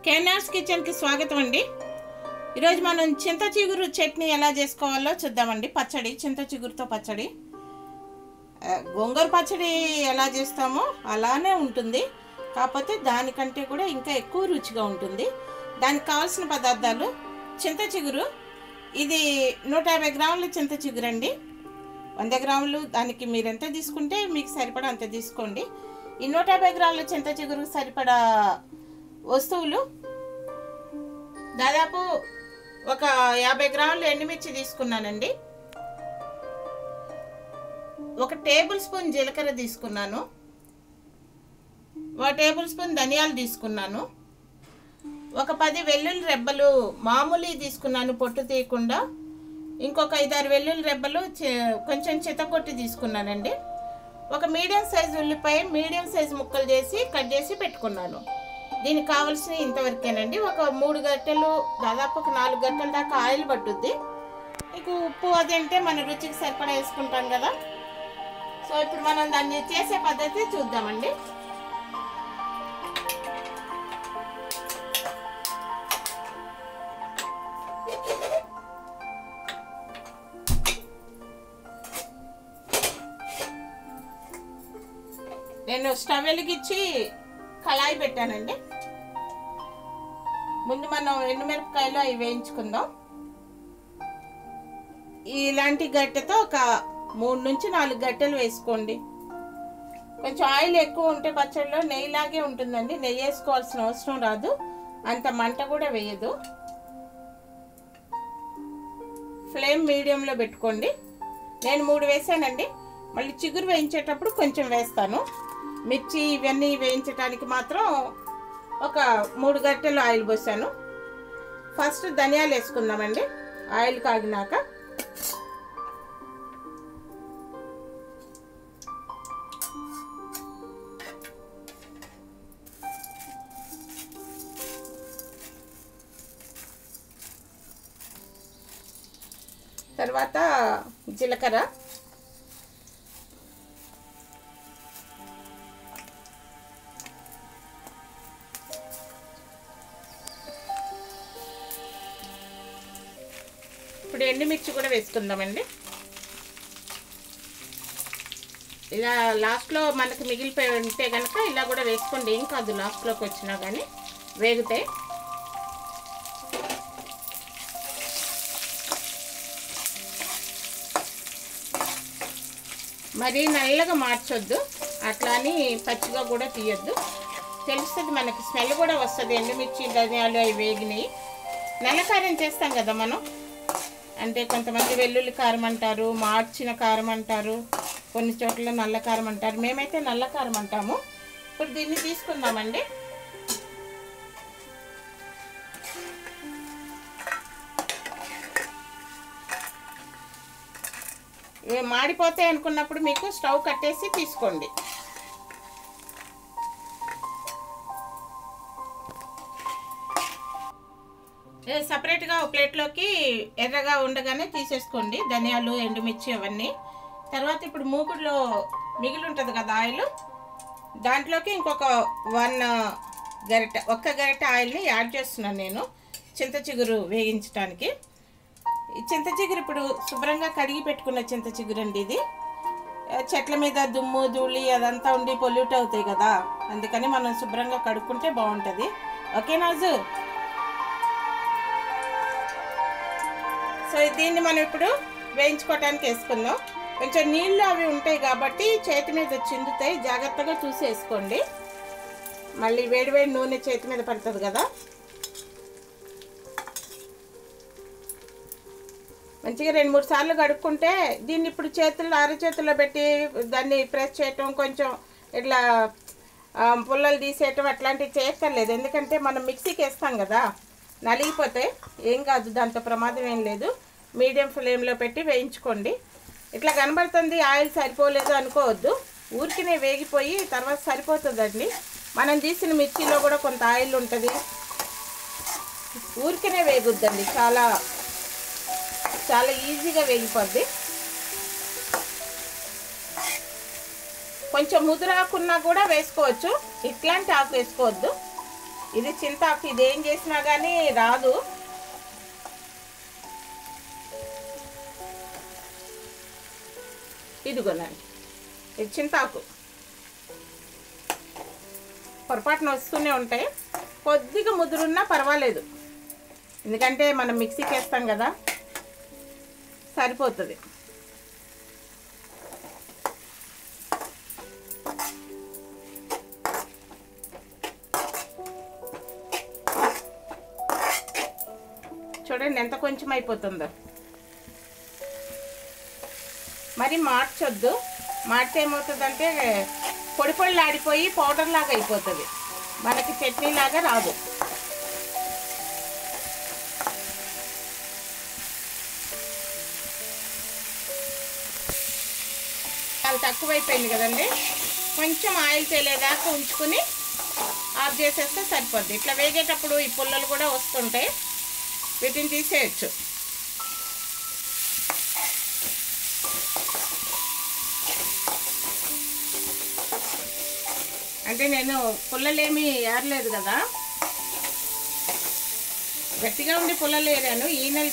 కేనార్స్ కిచెన్కి స్వాగతం అండి. ఈరోజు మనం చింత చిగురు చట్నీ ఎలా చేసుకోవాలో చూద్దామండి. పచ్చడి, చింత చిగురుతో పచ్చడి. గోంగూర పచ్చడి ఎలా చేస్తామో అలానే ఉంటుంది, కాకపోతే దానికంటే కూడా ఇంకా ఎక్కువ రుచిగా ఉంటుంది. దానికి కావాల్సిన పదార్థాలు: చింత చిగురు, ఇది 150 గ్రాముల చింత చిగురు అండి. 100 గ్రాములు, దానికి మీరు ఎంత తీసుకుంటే మీకు సరిపడా అంత తీసుకోండి. ఈ 150 గ్రాముల చింత చిగురు సరిపడా వస్తువులు: దాదాపు ఒక 50 గ్రాములు ఎండుమిర్చి తీసుకున్నానండి, 1 టేబుల్ స్పూన్ జీలకర్ర తీసుకున్నాను, 1 టేబుల్ స్పూన్ ధనియాలు తీసుకున్నాను, ఒక 10 వెల్లుల్లి రెబ్బలు మామూలు తీసుకున్నాను పొట్టు తీయకుండా, ఇంకొక 5-6 వెల్లుల్లి రెబ్బలు కొంచెం చితకొట్టి తీసుకున్నానండి, ఒక మీడియం సైజు ఉల్లిపాయ మీడియం సైజు ముక్కలు చేసి కట్ చేసి పెట్టుకున్నాను. దీనికి కావాల్సిన ఇంతవరకేనండి. ఒక 3 గంటలు, దాదాపు ఒక 4 గంటల దాకా ఆయిల్ పట్టుద్ది. మీకు ఉప్పు అదంటే మన రుచికి సరిపడా వేసుకుంటాం కదా. సో ఇప్పుడు మనం దాన్ని చేసే పద్ధతి చూద్దామండి. నేను స్టవ్ వెలిగించి కళాయి పెట్టానండి. ముందు మనం ఎండుమిరపకాయలు అవి వేయించుకుందాం. ఇలాంటి గట్టెతో ఒక 3 నుంచి 4 గట్టెలు వేసుకోండి. కొంచెం ఆయిల్ ఎక్కువ ఉంటే పచ్చడిలో నెయ్యిలాగే ఉంటుందండి, నెయ్యి వేసుకోవాల్సిన అవసరం రాదు, అంత మంట కూడా వేయదు. ఫ్లేమ్ మీడియంలో పెట్టుకోండి. నేను 3 వేసానండి, మళ్ళీ చిగురు వేయించేటప్పుడు కొంచెం వేస్తాను. మిర్చి ఇవన్నీ వేయించడానికి మాత్రం ఒక 3 గంటలు ఆయిల్ పోసాను. ఫస్ట్ ధనియాలు వేసుకుందామండి. ఆయిల్ కాగినాక తర్వాత జీలకర్ర, ఇప్పుడు ఎండుమిర్చి కూడా వేసుకుందామండి. ఇలా లాస్ట్లో మనకు మిగిలిపోయి ఉంటే కనుక ఇలా కూడా వేసుకోండి, ఏం కాదు, లాస్ట్లోకి వచ్చినా కానీ వేగుతాయి. మరీ నల్లగా మార్చొద్దు, అట్లా అని పచ్చిగా కూడా తీయొద్దు. తెలుస్తుంది మనకి, స్మెల్ కూడా వస్తుంది. ఎండుమిర్చి ధనియాలు అవి వేగినాయి. నల్లకారం చేస్తాం కదా మనం, అంటే కొంతమంది వెల్లుల్లి కారం అంటారు, మార్చిన కారం అంటారు, కొన్ని చోట్ల నల్ల కారం అంటారు. మేమైతే నల్ల కారం అంటాము. ఇప్పుడు దీన్ని తీసుకుందామండి. మాడిపోతాయి అనుకున్నప్పుడు మీకు స్టవ్ కట్టేసి తీసుకోండి. సపరేట్గా ఒక ప్లేట్లోకి ఎర్రగా ఉండగానే తీసేసుకోండి ధనియాలు, ఎండుమిర్చి అవన్నీ. తర్వాత ఇప్పుడు మూకుడులో మిగిలి ఉంటుంది కదా ఆయిల్, దాంట్లోకి ఇంకొక 1 గరిటె ఆయిల్ని యాడ్ చేస్తున్నాను నేను చింత చిగురు వేగించడానికి. ఈ చింత చిగురు ఇప్పుడు శుభ్రంగా కడిగి పెట్టుకున్న చింత చిగురు అండి. ఇది చెట్ల మీద దుమ్ము ధూళి అదంతా ఉండి పొల్యూట్ అవుతాయి కదా, అందుకని మనం శుభ్రంగా కడుక్కుంటే బాగుంటుంది. ఓకే నాజు. సో దీన్ని మనం ఇప్పుడు వేయించుకోవటానికి వేసుకుందాం. కొంచెం నీళ్ళు అవి ఉంటాయి కాబట్టి చేతి మీద చిందుతాయి, జాగ్రత్తగా చూసి వేసుకోండి. మళ్ళీ వేడివేడి నూనె చేతి మీద పడుతుంది కదా. మంచిగా 2-3 సార్లు కడుక్కుంటే దీన్ని ఇప్పుడు అరచేతుల్లో పెట్టి దాన్ని ప్రెస్ చేయటం, కొంచెం ఇట్లా పుల్లలు తీసేయటం అట్లాంటివి చేయక్కర్లేదు. ఎందుకంటే మనం మిక్సీకి వేస్తాం కదా, నలిగిపోతే ఏం కాదు, దాంతో ప్రమాదం ఏం లేదు. మీడియం ఫ్లేమ్లో పెట్టి వేయించుకోండి. ఇట్లా కనబడుతుంది ఆయిల్ సరిపోలేదు అనుకోవద్దు, ఊరికినే వేగిపోయి తర్వాత సరిపోతుందండి. మనం తీసిన మిర్చిలో కూడా కొంత ఆయిల్ ఉంటుంది, ఊరికినే వేగుద్దండి, చాలా చాలా ఈజీగా వేగిపోద్ది. కొంచెం ముదురాకున్నా కూడా వేసుకోవచ్చు, ఇట్లాంటి ఆకు వేసుకోవద్దు. ఇది చింతాకు, ఇదేం చేసినా కానీ రాదు. ఇదిగోనండి, ఇది చింతాకు. పొరపాటున వస్తూనే ఉంటాయి. కొద్దిగా ముదురున్నా పర్వాలేదు, ఎందుకంటే మనం మిక్సీకి వేస్తాం కదా, సరిపోతుంది. చూడండి ఎంత కొంచెం అయిపోతుందో. మరి మార్చొద్దు, మార్చి ఏమవుతుందంటే పొడి పొడిలు ఆడిపోయి పౌడర్ లాగా అయిపోతుంది, మనకి చట్నీ లాగా రాదు. చాలా తక్కువైపోయింది కదండి, కొంచెం ఆయిల్ తేలేదాకా ఉంచుకుని ఆఫ్ చేసేస్తే సరిపోద్ది. ఇట్లా వేగేటప్పుడు ఈ పుల్లలు కూడా వస్తుంటాయి, వీటిని తీసేయచ్చు. అంటే నేను పుల్లలేమీ ఏరలేదు కదా, గట్టిగా ఉండి పుల్లలు ఏరాను. ఈనెలు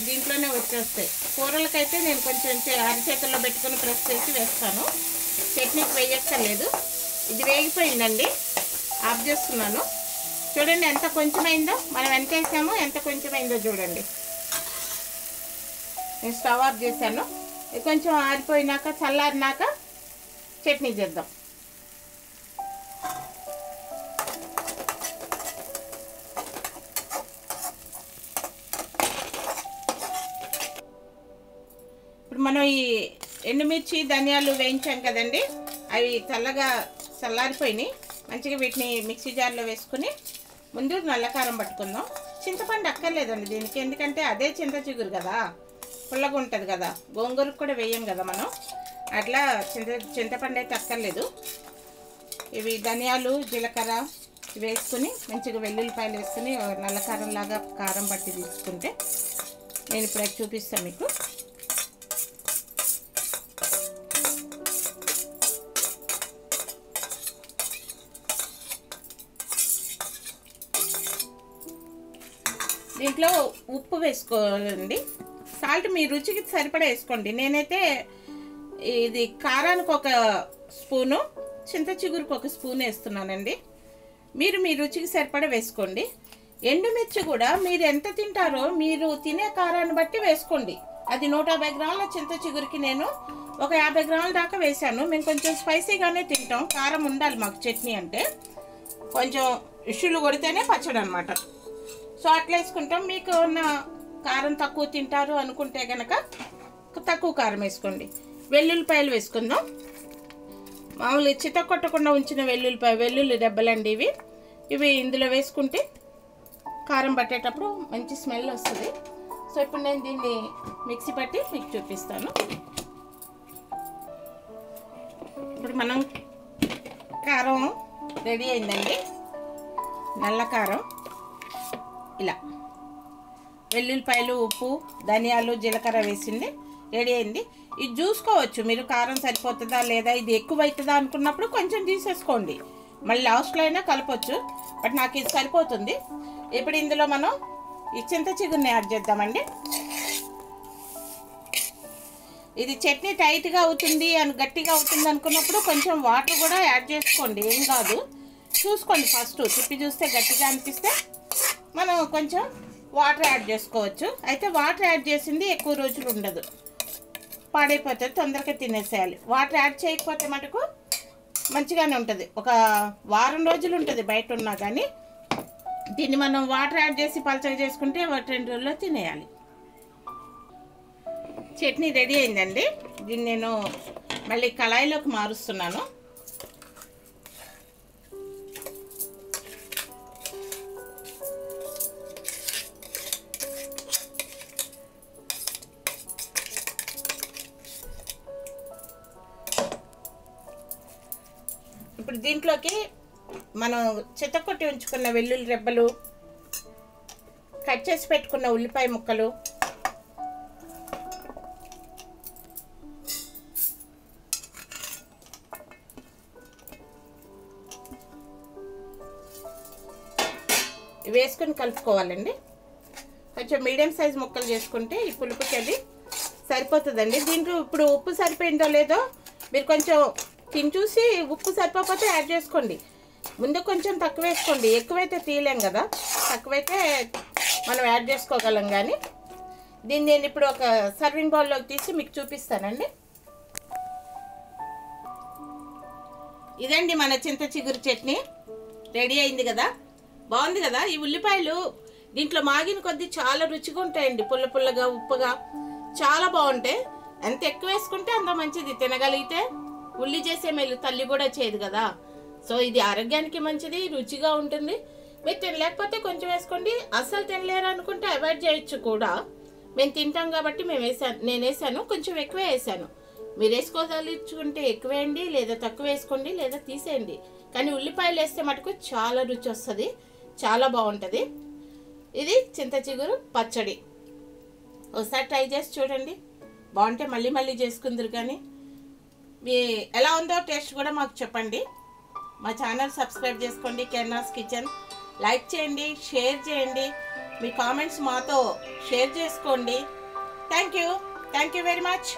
దీంట్లోనే వచ్చేస్తాయి. కూరలకైతే నేను కొంచెం అరిచేతుల్లో పెట్టుకుని ప్రెస్ చేసి వేస్తాను, చట్నీకి వేయక్కర్లేదు. ఇది వేగిపోయిందండి, ఆఫ్ చేస్తున్నాను. చూడండి ఎంత కొంచెం అయిందో, మనం ఎంత వేసామో ఎంత కొంచెం అయిందో చూడండి. నేను స్టవ్ ఆఫ్ చేశాను. ఇది కొంచెం ఆరిపోయినాక, చల్లారినాక చట్నీ చేద్దాం. ఇప్పుడు మనం ఈ ఎండుమిర్చి ధనియాలు వేయించాం కదండి, అవి చల్లారిపోయినాయి. మంచిగా వీటిని మిక్సీ జార్లో వేసుకుని ముందు నల్లకారం పట్టుకుందాం. చింతపండు అక్కర్లేదండి దీనికి, ఎందుకంటే అదే చింత చిగురు కదా, పుల్లగా ఉంటుంది కదా. గోంగూరకు కూడా వేయం కదా మనం, అట్లా చింతపండు అయితే అక్కర్లేదు. ఇవి ధనియాలు, జీలకర్ర వేసుకుని మంచిగా వెల్లుల్లిపాయలు వేసుకుని నల్లకారం లాగా కారం పట్టి తీసుకుంటే, నేను ఇప్పుడు అది చూపిస్తాను మీకు. దీంట్లో ఉప్పు వేసుకోవాలండి, సాల్ట్ మీ రుచికి సరిపడా వేసుకోండి. నేనైతే ఇది కారానికి ఒక స్పూను, చింత చిగురుకు ఒక స్పూన్ వేస్తున్నానండి. మీరు మీ రుచికి సరిపడా వేసుకోండి. ఎండుమిర్చి కూడా మీరు ఎంత తింటారో మీరు తినే కారాన్ని బట్టి వేసుకోండి. అది 150 గ్రాముల చింత చిగురికి నేను ఒక 50 గ్రాముల దాకా వేసాను. మేము కొంచెం స్పైసీగానే తింటాం, కారం ఉండాలి మాకు చట్నీ అంటే. కొంచెం ఇష్యూలు కొడితేనే పచ్చడి అనమాట. సో అట్లా వేసుకుంటాం. మీకు ఉన్న కారం తక్కువ తింటారు అనుకుంటే కనుక తక్కువ కారం వేసుకోండి. వెల్లుల్లిపాయలు వేసుకుందాం. మామూలుగా చితకొట్టకుండా ఉంచిన వెల్లుల్లి రెబ్బలండి ఇవి. ఇవి ఇందులో వేసుకుంటే కారం పట్టేటప్పుడు మంచి స్మెల్ వస్తుంది. సో ఇప్పుడు నేను దీన్ని మిక్సీ పట్టి మీకు చూపిస్తాను. ఇప్పుడు మనం కారం రెడీ అయిందండి, నల్ల కారం. ఇలా వెల్లుల్లిపాయలు, ఉప్పు, ధనియాలు, జీలకర్ర వేసింది రెడీ అయింది. ఇది చూసుకోవచ్చు మీరు, కారం సరిపోతుందా లేదా, ఇది ఎక్కువ అవుతుందా అనుకున్నప్పుడు కొంచెం తీసేసుకోండి, మళ్ళీ లాస్ట్లో అయినా కలపచ్చు. బట్ నాకు ఇది సరిపోతుంది. ఇప్పుడు ఇందులో మనం ఈ చింత చిగురుని యాడ్ చేద్దామండి. ఇది చట్నీ టైట్గా అవుతుంది గట్టిగా అవుతుంది అనుకున్నప్పుడు కొంచెం వాటర్ కూడా యాడ్ చేసుకోండి, ఏం కాదు. చూసుకోండి, ఫస్ట్ తిప్పి చూస్తే గట్టిగా అనిపిస్తే మనం కొంచెం వాటర్ యాడ్ చేసుకోవచ్చు. అయితే వాటర్ యాడ్ చేసింది ఎక్కువ రోజులు ఉండదు, పాడైపోతుంది, తొందరగా తినేసేయాలి. వాటర్ యాడ్ చేయకపోతే మటుకు మంచిగానే ఉంటుంది, ఒక వారం రోజులు ఉంటుంది బయట ఉన్నా కానీ. దీన్ని మనం వాటర్ యాడ్ చేసి పలచగా చేసుకుంటే 1-2 రోజుల్లో తినేయాలి. చట్నీ రెడీ అయిందండి. దీన్ని నేను మళ్ళీ కళాయిలోకి మారుస్తున్నాను. ఇప్పుడు దీంట్లోకి మనం చితకొట్టి ఉంచుకున్న వెల్లుల్లి రెబ్బలు, కట్ చేసి పెట్టుకున్న ఉల్లిపాయ ముక్కలు, వేసుకొని కలుపుకోవాలండి. కొంచెం మీడియం సైజ్ ముక్కలు చేసుకుంటే ఈ పులుపుకి అది సరిపోతుందండి. దీంట్లో ఇప్పుడు ఉప్పు సరిపోయిందో లేదో మీరు కొంచెం తిని చూసి ఉప్పు సరిపోతే యాడ్ చేసుకోండి. ముందు కొంచెం తక్కువ వేసుకోండి, ఎక్కువైతే తీయలేం కదా, తక్కువైతే మనం యాడ్ చేసుకోగలం. కానీ దీన్ని నేను ఇప్పుడు ఒక సర్వింగ్ బౌల్లోకి తీసి మీకు చూపిస్తానండి. ఇదండి మన చింత చిగురు చట్నీ రెడీ అయింది కదా, బాగుంది కదా. ఈ ఉల్లిపాయలు దీంట్లో మాగిన కొద్దీ చాలా రుచిగా ఉంటాయండి, పుల్ల పుల్లగా ఉప్పుగా చాలా బాగుంటాయి. ఎంత ఎక్కువ వేసుకుంటే అంత మంచిది, తినగలిగితే. ఉల్లి చేసే మేలు తల్లి కూడా చేయదు కదా. సో ఇది ఆరోగ్యానికి మంచిది, రుచిగా ఉంటుంది. మీరు తినలేకపోతే కొంచెం వేసుకోండి, అస్సలు తినలేరు అనుకుంటే అవాయిడ్ చేయొచ్చు కూడా. మేము తింటాం కాబట్టి నేను వేసాను, కొంచెం ఎక్కువ వేసాను. మీరు వేసుకోదలుచుకుంటే ఎక్కువ వేయండి, లేదా తక్కువ వేసుకోండి, లేదా తీసేయండి. కానీ ఉల్లిపాయలు వేస్తే మటుకు చాలా రుచి వస్తుంది, చాలా బాగుంటుంది. ఇది చింత చిగురు పచ్చడి. ఒకసారి ట్రై చేసి చూడండి, బాగుంటే మళ్ళీ మళ్ళీ చేసుకుందరు. కానీ మీ ఎలా ఉందో టేస్ట్ కూడా మాకు చెప్పండి. మా ఛానల్ సబ్స్క్రైబ్ చేసుకోండి, కెర్నాస్ కిచెన్. లైక్ చేయండి, షేర్ చేయండి, మీ కామెంట్స్ మాతో షేర్ చేసుకోండి. Thank you very much.